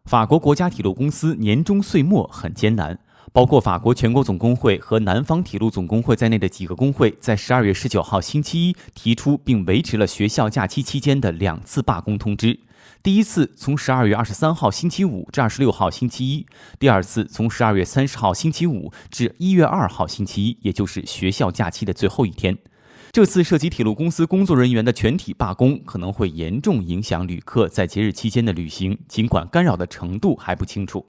法国国家铁路公司年终岁末很艰难，包括法国全国总工会和南方铁路总工会在内的几个工会，在12月19号星期一提出并维持了学校假期期间的2次罢工通知。第一次从12月23号星期五至26号星期一，第二次从12月30号星期五至1月2号星期一，也就是学校假期的最后一天。这次涉及铁路公司工作人员的全体罢工，可能会严重影响旅客在节日期间的旅行，尽管干扰的程度还不清楚。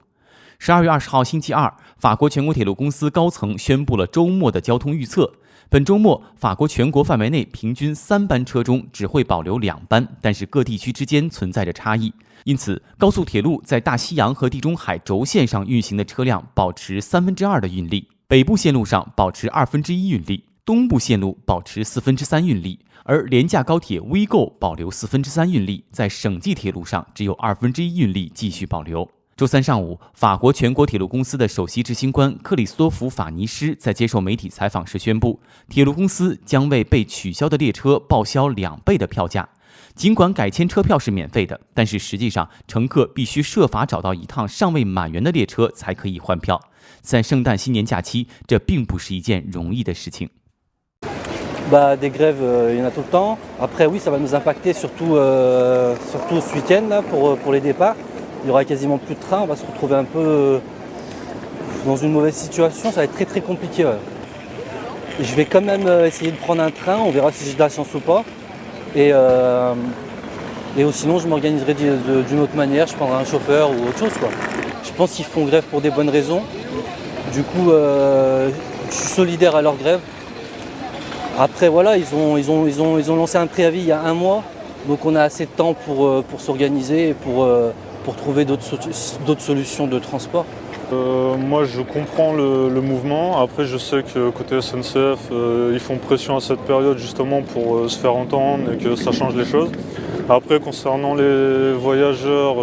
12月20号星期二，法国全国铁路公司高层宣布了周末的交通预测。本周末，法国全国范围内平均3班车中只会保留2班，但是各地区之间存在着差异，因此高速铁路在大西洋和地中海轴线上运行的车辆保持2/3的运力，北部线路上保持1/2运力，东部线路保持3/4运力，而廉价高铁 Ouigo 保留3/4运力，在省际铁路上只有1/2运力继续保留。周三上午，法国全国铁路公司的首席执行官克里斯多弗·法尼施在接受媒体采访时宣布，铁路公司将为被取消的列车报销2倍的票价。尽管改签车票是免费的，但是实际上乘客必须设法找到一趟尚未满员的列车才可以换票。在圣诞新年假期，这并不是一件容易的事情。Des grèves, il y en a tout le temps. Après, oui, ça va nous impacter surtout ce week-end là, pour les départs. Il y aura quasiment plus de trains. On va se retrouver un peu dans une mauvaise situation. Ça va être très très compliqué. Ouais. Je vais quand même essayer de prendre un train. On verra si j'ai de la chance ou pas. Et sinon, je m'organiserai d'une autre manière. Je prendrai un chauffeur ou autre chose, quoi. Je pense qu'ils font grève pour des bonnes raisons. Du coup, je suis solidaire à leur grève. Après voilà, ils ont lancé un préavis il y a 1 mois, donc on a assez de temps pour s'organiser et pour trouver d'autres solutions de transport. Moi je comprends le mouvement, après je sais que côté SNCF ils font pression à cette période justement pour se faire entendre et que ça change les choses. Après concernant les voyageurs,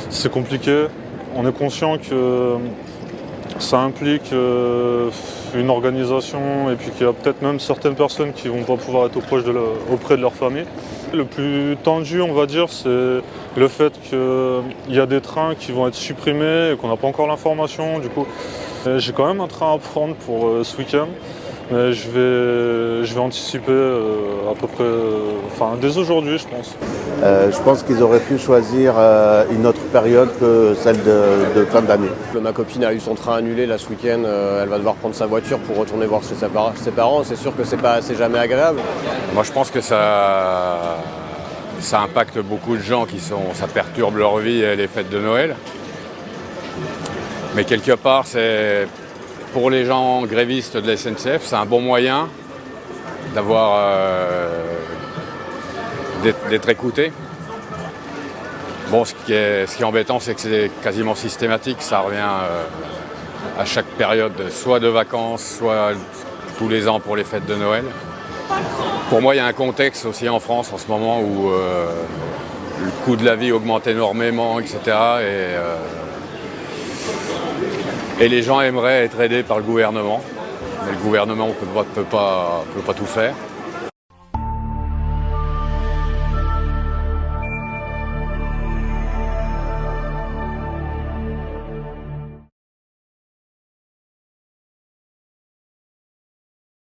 c'est compliqué, on est conscient que ça implique une organisation et puis qu'il y a peut-être même certaines personnes qui vont pas pouvoir être auprès de leur famille. Le plus tendu, on va dire, c'est le fait qu'il y a des trains qui vont être supprimés et qu'on n'a pas encore l'information. Du coup, j'ai quand même un train à prendre pour ce week-end. Mais je vais anticiper à peu près, dès aujourd'hui, je pense. Je pense qu'ils auraient pu choisir une autre période que celle de fin d'année. Ma copine a eu son train annulé là ce week-end. Elle va devoir prendre sa voiture pour retourner voir ses parents. C'est sûr que c'est jamais agréable. Moi, je pense que ça impacte beaucoup de gens ça perturbe leur vie et les fêtes de Noël. Mais quelque part, pour les gens grévistes de la SNCF, c'est un bon moyen d'être écoutés. Bon, ce qui est embêtant, c'est que c'est quasiment systématique. Ça revient à chaque période, soit de vacances, soit tous les ans pour les fêtes de Noël. Pour moi, il y a un contexte aussi en France en ce moment où le coût de la vie augmente énormément, etc. Et les gens aimeraient être aidés par le gouvernement, mais le gouvernement ne peut pas tout faire.